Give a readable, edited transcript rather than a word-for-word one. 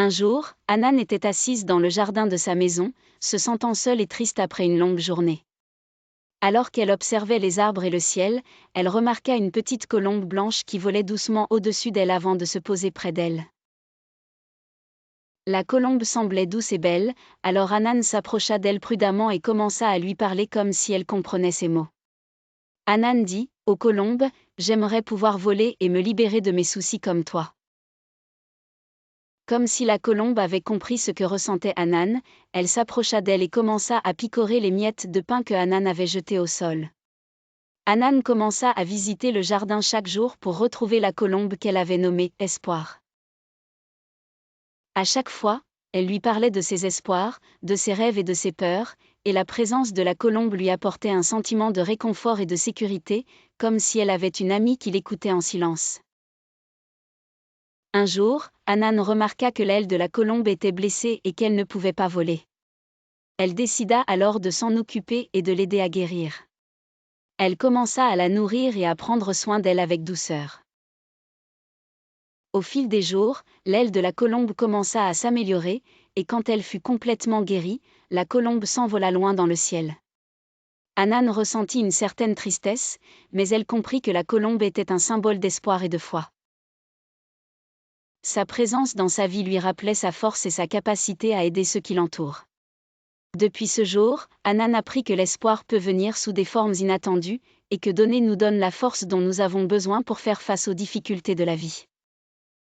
Un jour, Hanan était assise dans le jardin de sa maison, se sentant seule et triste après une longue journée. Alors qu'elle observait les arbres et le ciel, elle remarqua une petite colombe blanche qui volait doucement au-dessus d'elle avant de se poser près d'elle. La colombe semblait douce et belle, alors Hanan s'approcha d'elle prudemment et commença à lui parler comme si elle comprenait ses mots. Hanan dit, « Ô colombe, j'aimerais pouvoir voler et me libérer de mes soucis comme toi. » Comme si la colombe avait compris ce que ressentait Hanan, elle s'approcha d'elle et commença à picorer les miettes de pain que Hanan avait jetées au sol. Hanan commença à visiter le jardin chaque jour pour retrouver la colombe qu'elle avait nommée « Espoir ». À chaque fois, elle lui parlait de ses espoirs, de ses rêves et de ses peurs, et la présence de la colombe lui apportait un sentiment de réconfort et de sécurité, comme si elle avait une amie qui l'écoutait en silence. Un jour, Hanan remarqua que l'aile de la colombe était blessée et qu'elle ne pouvait pas voler. Elle décida alors de s'en occuper et de l'aider à guérir. Elle commença à la nourrir et à prendre soin d'elle avec douceur. Au fil des jours, l'aile de la colombe commença à s'améliorer, et quand elle fut complètement guérie, la colombe s'envola loin dans le ciel. Hanan ressentit une certaine tristesse, mais elle comprit que la colombe était un symbole d'espoir et de foi. Sa présence dans sa vie lui rappelait sa force et sa capacité à aider ceux qui l'entourent. Depuis ce jour, Hanan apprit que l'espoir peut venir sous des formes inattendues, et que donner nous donne la force dont nous avons besoin pour faire face aux difficultés de la vie.